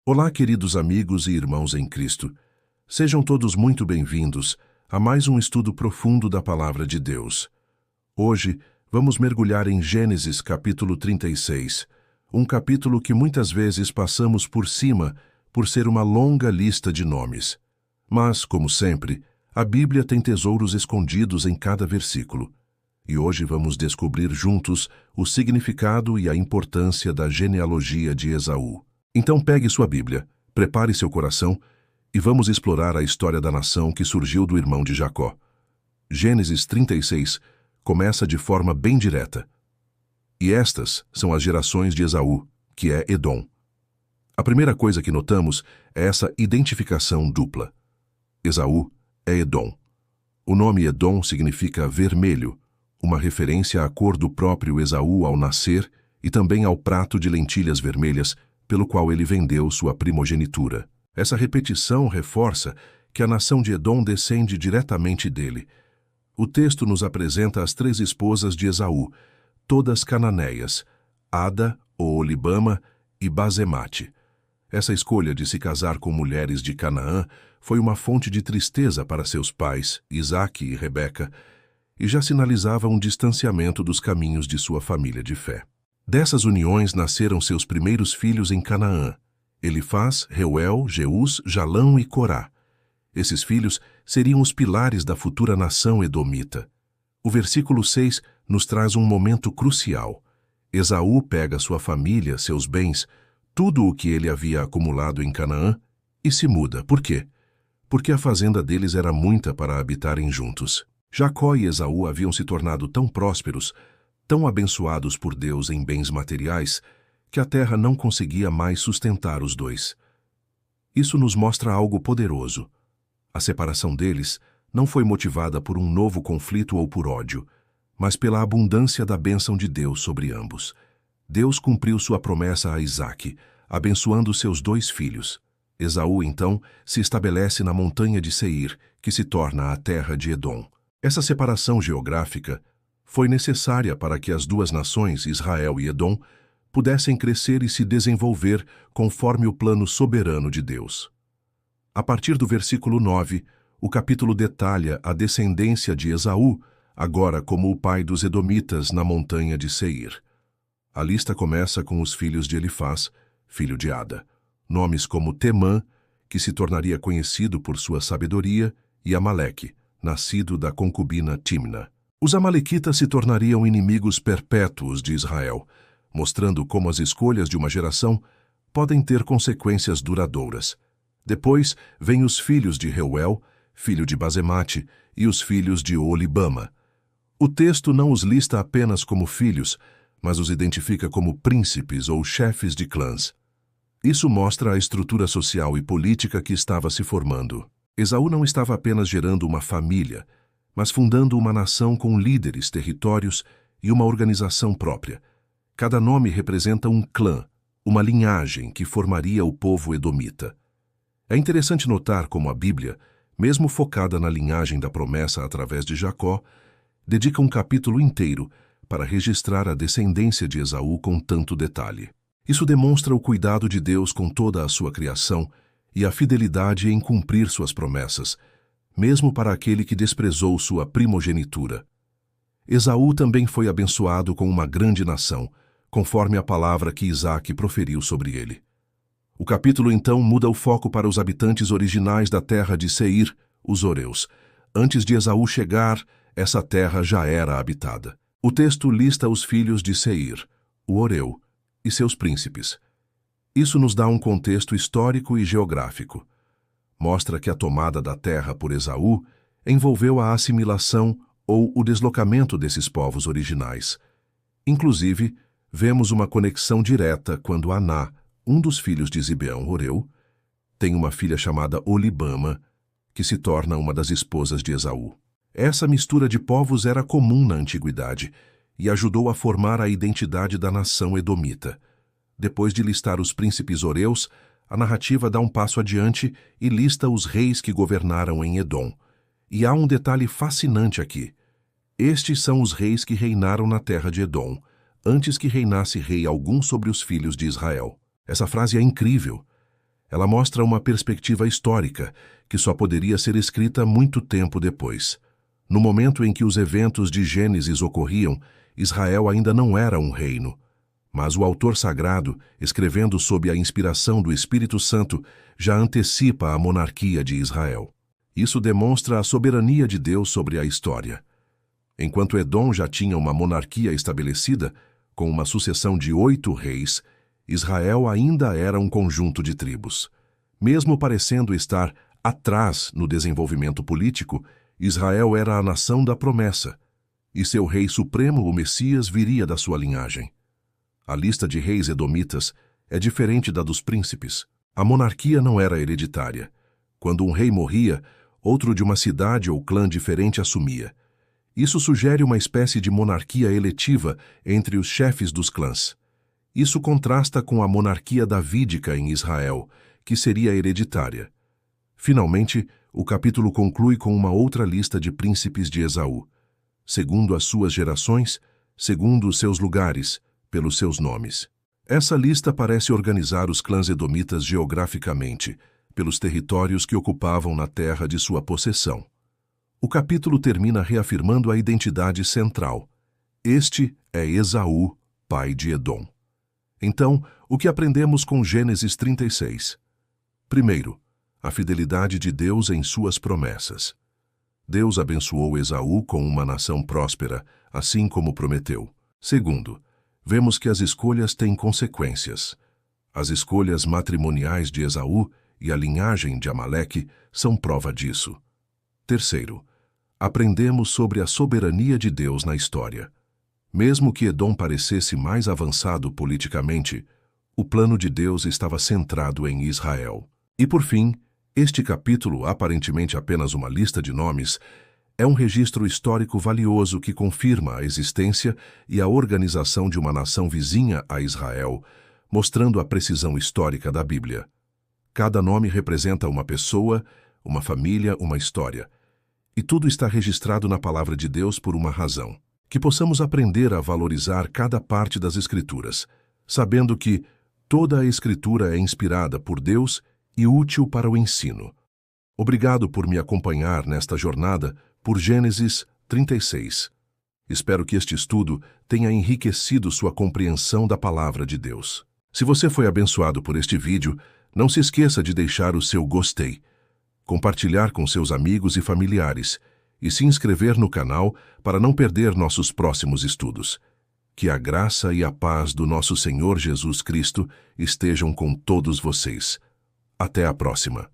Olá, queridos amigos e irmãos em Cristo. Sejam todos muito bem-vindos a mais um estudo profundo da Palavra de Deus. Hoje, vamos mergulhar em Gênesis capítulo 36, um capítulo que muitas vezes passamos por cima por ser uma longa lista de nomes. Mas, como sempre, a Bíblia tem tesouros escondidos em cada versículo. E hoje vamos descobrir juntos o significado e a importância da genealogia de Esaú. Então pegue sua Bíblia, prepare seu coração e vamos explorar a história da nação que surgiu do irmão de Jacó. Gênesis 36 começa de forma bem direta. E estas são as gerações de Esaú, que é Edom. A primeira coisa que notamos é essa identificação dupla. Esaú é Edom. O nome Edom significa vermelho, uma referência à cor do próprio Esaú ao nascer e também ao prato de lentilhas vermelhas pelo qual ele vendeu sua primogenitura. Essa repetição reforça que a nação de Edom descende diretamente dele. O texto nos apresenta as 3 esposas de Esaú, todas cananeias, Ada, Oolibama e Basemate. Essa escolha de se casar com mulheres de Canaã foi uma fonte de tristeza para seus pais, Isaque e Rebeca, e já sinalizava um distanciamento dos caminhos de sua família de fé. Dessas uniões nasceram seus primeiros filhos em Canaã, Elifaz, Reuel, Jeús, Jalão e Corá. Esses filhos seriam os pilares da futura nação edomita. O versículo 6 nos traz um momento crucial. Esaú pega sua família, seus bens, tudo o que ele havia acumulado em Canaã, e se muda. Por quê? Porque a fazenda deles era muita para habitarem juntos. Jacó e Esaú haviam se tornado tão prósperos, tão abençoados por Deus em bens materiais, que a terra não conseguia mais sustentar os dois. Isso nos mostra algo poderoso. A separação deles não foi motivada por um novo conflito ou por ódio, mas pela abundância da bênção de Deus sobre ambos. Deus cumpriu sua promessa a Isaque, abençoando seus 2 filhos. Esaú, então, se estabelece na montanha de Seir, que se torna a terra de Edom. Essa separação geográfica foi necessária para que as 2 nações, Israel e Edom, pudessem crescer e se desenvolver conforme o plano soberano de Deus. A partir do versículo 9, o capítulo detalha a descendência de Esaú, agora como o pai dos edomitas na montanha de Seir. A lista começa com os filhos de Elifaz, filho de Ada, nomes como Temã, que se tornaria conhecido por sua sabedoria, e Amaleque, nascido da concubina Timna. Os amalequitas se tornariam inimigos perpétuos de Israel, mostrando como as escolhas de uma geração podem ter consequências duradouras. Depois, vêm os filhos de Reuel, filho de Basemate, e os filhos de Oolibama. O texto não os lista apenas como filhos, mas os identifica como príncipes ou chefes de clãs. Isso mostra a estrutura social e política que estava se formando. Esaú não estava apenas gerando uma família, mas fundando uma nação com líderes, territórios e uma organização própria. Cada nome representa um clã, uma linhagem que formaria o povo edomita. É interessante notar como a Bíblia, mesmo focada na linhagem da promessa através de Jacó, dedica um capítulo inteiro para registrar a descendência de Esaú com tanto detalhe. Isso demonstra o cuidado de Deus com toda a sua criação e a fidelidade em cumprir suas promessas, mesmo para aquele que desprezou sua primogenitura. Esaú também foi abençoado com uma grande nação, conforme a palavra que Isaque proferiu sobre ele. O capítulo então muda o foco para os habitantes originais da terra de Seir, os Horeus. Antes de Esaú chegar, essa terra já era habitada. O texto lista os filhos de Seir, o Horeu, e seus príncipes. Isso nos dá um contexto histórico e geográfico. Mostra que a tomada da terra por Esaú envolveu a assimilação ou o deslocamento desses povos originais. Inclusive, vemos uma conexão direta quando Aná, um dos filhos de Zibeão Horeu, tem uma filha chamada Oolibama, que se torna uma das esposas de Esaú. Essa mistura de povos era comum na antiguidade e ajudou a formar a identidade da nação edomita. Depois de listar os príncipes horeus, a narrativa dá um passo adiante e lista os reis que governaram em Edom. E há um detalhe fascinante aqui. Estes são os reis que reinaram na terra de Edom, antes que reinasse rei algum sobre os filhos de Israel. Essa frase é incrível. Ela mostra uma perspectiva histórica que só poderia ser escrita muito tempo depois. No momento em que os eventos de Gênesis ocorriam, Israel ainda não era um reino. Mas o autor sagrado, escrevendo sob a inspiração do Espírito Santo, já antecipa a monarquia de Israel. Isso demonstra a soberania de Deus sobre a história. Enquanto Edom já tinha uma monarquia estabelecida, com uma sucessão de 8 reis, Israel ainda era um conjunto de tribos. Mesmo parecendo estar atrás no desenvolvimento político, Israel era a nação da promessa, e seu rei supremo, o Messias, viria da sua linhagem. A lista de reis edomitas é diferente da dos príncipes. A monarquia não era hereditária. Quando um rei morria, outro de uma cidade ou clã diferente assumia. Isso sugere uma espécie de monarquia eletiva entre os chefes dos clãs. Isso contrasta com a monarquia davídica em Israel, que seria hereditária. Finalmente, o capítulo conclui com uma outra lista de príncipes de Esaú, segundo as suas gerações, segundo os seus lugares, pelos seus nomes. Essa lista parece organizar os clãs edomitas geograficamente, pelos territórios que ocupavam na terra de sua possessão. O capítulo termina reafirmando a identidade central. Este é Esaú, pai de Edom. Então, o que aprendemos com Gênesis 36? Primeiro, a fidelidade de Deus em suas promessas. Deus abençoou Esaú com uma nação próspera, assim como prometeu. Segundo, vemos que as escolhas têm consequências. As escolhas matrimoniais de Esaú e a linhagem de Amaleque são prova disso. Terceiro, aprendemos sobre a soberania de Deus na história. Mesmo que Edom parecesse mais avançado politicamente, o plano de Deus estava centrado em Israel. E por fim, este capítulo, aparentemente apenas uma lista de nomes, é um registro histórico valioso que confirma a existência e a organização de uma nação vizinha a Israel, mostrando a precisão histórica da Bíblia. Cada nome representa uma pessoa, uma família, uma história. E tudo está registrado na Palavra de Deus por uma razão. Que possamos aprender a valorizar cada parte das Escrituras, sabendo que toda a Escritura é inspirada por Deus e útil para o ensino. Obrigado por me acompanhar nesta jornada por Gênesis 36. Espero que este estudo tenha enriquecido sua compreensão da Palavra de Deus. Se você foi abençoado por este vídeo, não se esqueça de deixar o seu gostei, compartilhar com seus amigos e familiares e se inscrever no canal para não perder nossos próximos estudos. Que a graça e a paz do nosso Senhor Jesus Cristo estejam com todos vocês. Até a próxima.